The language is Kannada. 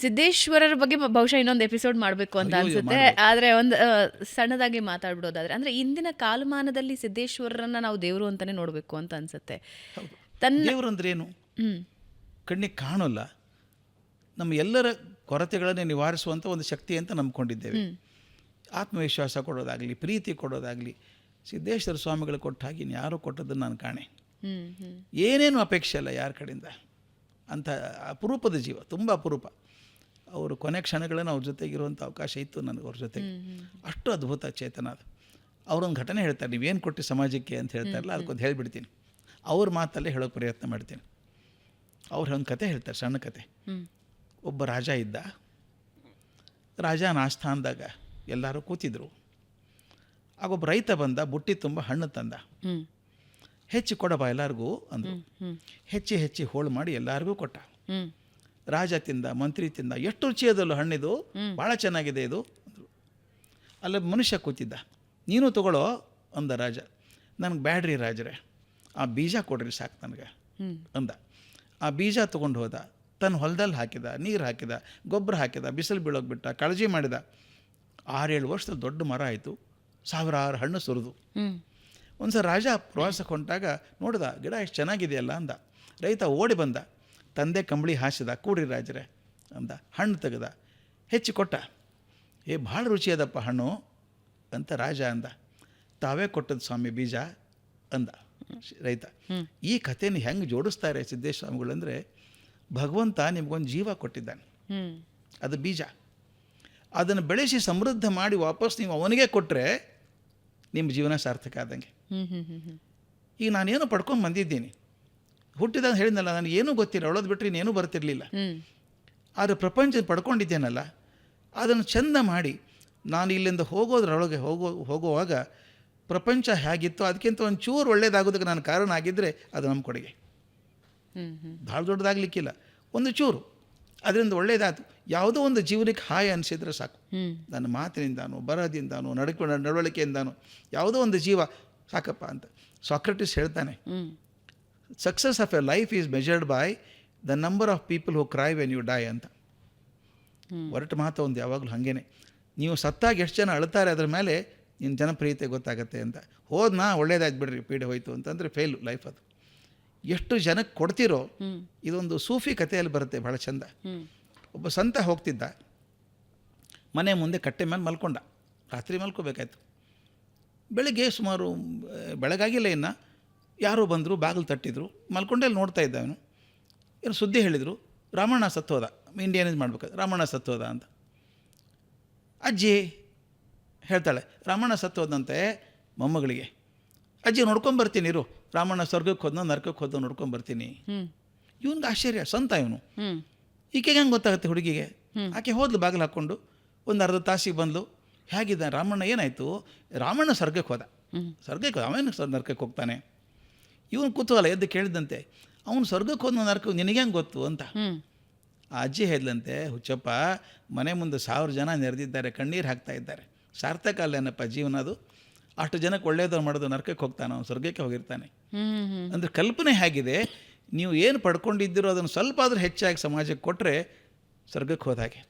ಸಿದ್ದೇಶ್ವರರ ಬಗ್ಗೆ ಬಹುಶಃ ಇನ್ನೊಂದು ಎಪಿಸೋಡ್ ಮಾಡಬೇಕು ಅಂತ ಅನ್ಸುತ್ತೆ. ಆದರೆ ಒಂದು ಸಣ್ಣದಾಗಿ ಮಾತಾಡ್ಬಿಡೋದಾದ್ರೆ, ಅಂದರೆ ಇಂದಿನ ಕಾಲಮಾನದಲ್ಲಿ ಸಿದ್ದೇಶ್ವರರನ್ನ ನಾವು ದೇವರು ಅಂತಾನೆ ನೋಡಬೇಕು ಅಂತ ಅನ್ಸುತ್ತೆ. ದೇವರು ಅಂದ್ರೆ ಏನು? ಕಣ್ಣಿಗೆ ಕಾಣೋಲ್ಲ, ನಮ್ಮ ಎಲ್ಲರ ಕೊರತೆಗಳನ್ನೇ ನಿವಾರಿಸುವಂಥ ಒಂದು ಶಕ್ತಿ ಅಂತ ನಂಬ್ಕೊಂಡಿದ್ದೇವೆ. ಆತ್ಮವಿಶ್ವಾಸ ಕೊಡೋದಾಗಲಿ, ಪ್ರೀತಿ ಕೊಡೋದಾಗಲಿ ಸಿದ್ದೇಶ್ವರ ಸ್ವಾಮಿಗಳು ಕೊಟ್ಟ ಹಾಗೆ ಯಾರೂ ಕೊಟ್ಟದ್ದನ್ನು ನಾನು ಕಾಣೆ. ಏನೇನು ಅಪೇಕ್ಷೆ ಅಲ್ಲ ಯಾರ ಕಡೆಯಿಂದ. ಅಂಥ ಅಪರೂಪದ ಜೀವ, ತುಂಬ ಅಪರೂಪ. ಅವರು ಕೊನೆ ಕ್ಷಣಗಳನ್ನು ಅವ್ರ ಜೊತೆಗಿರುವಂಥ ಅವಕಾಶ ಇತ್ತು ನನಗೆ ಅವ್ರ ಜೊತೆಗೆ. ಅಷ್ಟು ಅದ್ಭುತ ಚೇತನ ಅದು. ಅವರೊಂದು ಘಟನೆ ಹೇಳ್ತಾರೆ, ನೀವೇನು ಕೊಟ್ಟು ಸಮಾಜಕ್ಕೆ ಅಂತ ಹೇಳ್ತಾರಲ್ಲ, ಅದಕ್ಕೊಂದು ಹೇಳಿಬಿಡ್ತೀನಿ. ಅವ್ರ ಮಾತಲ್ಲೇ ಹೇಳೋಕ್ಕೆ ಪ್ರಯತ್ನ ಮಾಡ್ತೀನಿ. ಅವ್ರು ಒಂದು ಕತೆ ಹೇಳ್ತಾರೆ, ಸಣ್ಣ ಕತೆ. ಒಬ್ಬ ರಾಜ ಇದ್ದ. ರಾಜನ ಆಸ್ಥಾನದಾಗ ಎಲ್ಲರೂ ಕೂತಿದ್ರು. ಆಗೊಬ್ಬ ರೈತ ಬಂದ, ಬುಟ್ಟಿ ತುಂಬ ಹಣ್ಣು ತಂದ. ಹೆಚ್ಚಿ ಕೊಡಬಾ ಎಲ್ಲರಿಗೂ ಅಂದರು. ಹೆಚ್ಚಿ ಹೋಳು ಮಾಡಿ ಎಲ್ಲರಿಗೂ ಕೊಟ್ಟ. ರಾಜ ತಿಂದ, ಮಂತ್ರಿ ತಿಂದ. ಎಷ್ಟು ರುಚಿ ಅದಲ್ಲ ಹಣ್ಣಿದು, ಭಾಳ ಚೆನ್ನಾಗಿದೆ ಇದು ಅಂದರು. ಅಲ್ಲ ಮನುಷ್ಯ ಕೂತಿದ್ದ. ನೀನು ತಗೊಳ್ಳೋ ಅಂದ ರಾಜ. ನನಗೆ ಬ್ಯಾಡ್ರಿ ರಾಜರೇ, ಆ ಬೀಜ ಕೊಡ್ರಿ ಸಾಕು ನನಗೆ ಅಂದ. ಆ ಬೀಜ ತೊಗೊಂಡು ಹೋದ, ತನ್ನ ಹೊಲದಲ್ಲಿ ಹಾಕಿದ, ನೀರು ಹಾಕಿದ, ಗೊಬ್ಬರ ಹಾಕಿದ, ಬಿಸಿಲು ಬೀಳೋಗಿ ಬಿಟ್ಟ, ಕಾಳಜಿ ಮಾಡಿದ. 6-7 ವರ್ಷದಲ್ಲಿ ದೊಡ್ಡ ಮರ ಆಯಿತು, ಸಾವಿರಾರು ಹಣ್ಣು ಸುರಿದು. ಒಂದು ಸಲ ರಾಜ ಪ್ರವಾಸಕ್ಕೆ ಹೊಂಟಾಗ ನೋಡಿದ, ಗಿಡ ಎಷ್ಟು ಚೆನ್ನಾಗಿದೆಯಲ್ಲ ಅಂದ. ರೈತ ಓಡಿ ಬಂದ, ತಂದೆ ಕಂಬಳಿ ಹಾಸಿದ, ಕೂಡ್ರಿ ರಾಜರೇ ಅಂದ. ಹಣ್ಣು ತೆಗೆದ, ಹೆಚ್ಚಿ ಕೊಟ್ಟ. ಭಾಳ ರುಚಿ ಅದಪ್ಪ ಹಣ್ಣು ಅಂತ ರಾಜ ಅಂದ. ತಾವೇ ಕೊಟ್ಟದ್ದು ಸ್ವಾಮಿ ಬೀಜ ಅಂದ ರೈತ. ಈ ಕಥೆನ ಹೆಂಗೆ ಜೋಡಿಸ್ತಾರೆ ಸಿದ್ದೇಶ್ವರ ಸ್ವಾಮಿಗಳು ಅಂದರೆ, ಭಗವಂತ ನಿಮ್ಗೊಂದು ಜೀವ ಕೊಟ್ಟಿದ್ದಾನೆ, ಅದು ಬೀಜ. ಅದನ್ನು ಬೆಳೆಸಿ ಸಮೃದ್ಧ ಮಾಡಿ ವಾಪಸ್ ನೀವು ಅವನಿಗೆ ಕೊಟ್ಟರೆ ನಿಮ್ಮ ಜೀವನ ಸಾರ್ಥಕ ಆದಂಗೆ. ಈಗ ನಾನೇನು ಪಡ್ಕೊಂಡು ಬಂದಿದ್ದೀನಿ. ಹುಟ್ಟಿದಾಗ ಹೇಳಿದ್ನಲ್ಲ, ನನಗೆ ಏನೂ ಗೊತ್ತಿಲ್ಲ, ಅವಳೋದು ಬಿಟ್ಟರೆ ಇನ್ನೇನೂ ಬರ್ತಿರ್ಲಿಲ್ಲ. ಆದರೆ ಪ್ರಪಂಚ ಪಡ್ಕೊಂಡಿದ್ದೇನಲ್ಲ, ಅದನ್ನು ಚೆಂದ ಮಾಡಿ ನಾನು ಇಲ್ಲಿಂದ ಹೋಗೋದ್ರೊಳಗೆ ಹೋಗುವಾಗ ಪ್ರಪಂಚ ಹೇಗಿತ್ತು ಅದಕ್ಕಿಂತ ಒಂದು ಚೂರು ಒಳ್ಳೇದಾಗೋದಕ್ಕೆ ನಾನು ಕಾರಣ ಆಗಿದ್ದರೆ ಅದು ನಮ್ಮ ಕೊಡುಗೆ. ಭಾಳ ದೊಡ್ಡದಾಗಲಿಕ್ಕಿಲ್ಲ, ಒಂದು ಚೂರು ಅದರಿಂದ ಒಳ್ಳೇದಾಯ್ತು. ಯಾವುದೋ ಒಂದು ಜೀವನಕ್ಕೆ ಹಾಯ್ ಅನಿಸಿದ್ರೆ ಸಾಕು. ನನ್ನ ಮಾತಿನಿಂದಾನು, ಬರಹದಿಂದಾನು, ನಡವಳಿಕೆಯಿಂದಾನು ಯಾವುದೋ ಒಂದು ಜೀವ ಸಾಕಪ್ಪ ಅಂತ. ಸಾಕ್ರೆಟಿಸ್ ಹೇಳ್ತಾನೆ, success of a life is measured by the number of people who cry when you die ಅಂತ. ಹೊರಟು ಮಾತು ಒಂದು ಯಾವಾಗಲೂ ಹಾಗೇನೆ. ನೀವು ಸತ್ತಾಗ ಎಷ್ಟು ಜನ ಅಳ್ತಾರೆ ಅದರ ಮೇಲೆ ನಿನ್ನ ಜನಪ್ರಿಯತೆ ಗೊತ್ತಾಗತ್ತೆ ಅಂತ. ಹೋದ್ನಾ ಒಳ್ಳೇದಾಯ್ತು ಬಿಡ್ರಿ, ಪೀಡೆ ಹೋಯ್ತು ಅಂತಂದರೆ ಫೇಲು ಲೈಫ್ ಅದು. ಎಷ್ಟು ಜನಕ್ಕೆ ಕೊಡ್ತಿರೋ. ಇದೊಂದು ಸೂಫಿ ಕಥೆಯಲ್ಲಿ ಬರುತ್ತೆ, ಭಾಳ ಚಂದ. ಒಬ್ಬ ಸಂತ ಹೋಗ್ತಿದ್ದ, ಮನೆ ಮುಂದೆ ಕಟ್ಟೆ ಮೇಲೆ ಮಲ್ಕೊಂಡ. ರಾತ್ರಿ ಮಲ್ಕೋಬೇಕಾಯ್ತು. ಬೆಳಗ್ಗೆ ಸುಮಾರು ಬೆಳಗಾಗಿಲ್ಲ ಇನ್ನು, ಯಾರೋ ಬಂದರು, ಬಾಗಿಲು ತಟ್ಟಿದ್ರು. ಮಲ್ಕೊಂಡಲ್ಲಿ ನೋಡ್ತಾ ಇದ್ದ ಅವನು. ಏನು ಸುದ್ದಿ ಹೇಳಿದರು, ರಾಮಣ್ಣ ಸತ್ತೋದ, ಇಂಡಿಯನೈಸ್ ಮಾಡ್ಬೇಕಾದ್ರೆ ರಾಮಣ್ಣ ಸತ್ತೋದ ಅಂತ. ಅಜ್ಜಿ ಹೇಳ್ತಾಳೆ, ರಾಮಣ್ಣ ಸತ್ತೋದಂತೆ ಮೊಮ್ಮಗಳಿಗೆ. ಅಜ್ಜಿ ನೋಡ್ಕೊಂಬರ್ತೀನಿ ಇರು, ರಾಮಣ್ಣ ಸ್ವರ್ಗಕ್ಕೆ ಹೋದ್ನೋ ನರಕಕ್ಕೆ ಹೋದ್ನೋ ನೋಡ್ಕೊಂಬರ್ತೀನಿ. ಇವನ್ಗೆ ಆಶ್ಚರ್ಯ, ಸಂತ ಇವನು. ಈಕೆಗೆ ಹೆಂಗೆ ಗೊತ್ತಾಗುತ್ತೆ ಹುಡುಗಿಗೆ? ಆಕೆ ಹೋದ್ಲು ಬಾಗಿಲು ಹಾಕ್ಕೊಂಡು. ಒಂದು ಅರ್ಧ ತಾಸಿಗೆ ಬಂದ್ಲು. ಹೇಗಿದ್ದ ರಾಮಣ್ಣ? ಏನಾಯಿತು? ರಾಮಣ್ಣ ಸ್ವರ್ಗಕ್ಕೆ ಹೋದ. ಸ್ವರ್ಗಕ್ಕೆ ಅವನು ನರಕಕ್ಕೆ ಹೋಗ್ತಾನೆ. ಇವನು ಕುತೂಹಲ ಎದ್ದು ಕೇಳಿದಂತೆ, ಅವನು ಸ್ವರ್ಗಕ್ಕೆ ಹೋದ್ನೋ ನರಕ ನಿನಗೆ ಹೆಂಗೆ ಗೊತ್ತು ಅಂತ. ಆ ಅಜ್ಜಿ ಹೇಳಿದಂತೆ, ಹುಚ್ಚಪ್ಪ, ಮನೆ ಮುಂದೆ 1000 ಜನ ನೆರೆದಿದ್ದಾರೆ, ಕಣ್ಣೀರು ಹಾಕ್ತಾ ಇದ್ದಾರೆ, ಸಾರ್ಥಕ ಅಲ್ಲೇನಪ್ಪ ಜೀವನ ಅದು. ಅಷ್ಟು ಜನಕ್ಕೆ ಒಳ್ಳೇದು ಮಾಡೋದು, ನರಕಕ್ಕೆ ಹೋಗ್ತಾನೆ, ಅವನು ಸ್ವರ್ಗಕ್ಕೆ ಹೋಗಿರ್ತಾನೆ. ಅಂದರೆ ಕಲ್ಪನೆ ಹೇಗಿದೆ, ನೀವು ಏನು ಪಡ್ಕೊಂಡಿದ್ದೀರೋ ಅದನ್ನು ಸ್ವಲ್ಪ ಆದರೂ ಹೆಚ್ಚಾಗಿ ಸಮಾಜಕ್ಕೆ ಕೊಟ್ಟರೆ ಸ್ವರ್ಗಕ್ಕೆ ಹೋದ ಹಾಗೆ.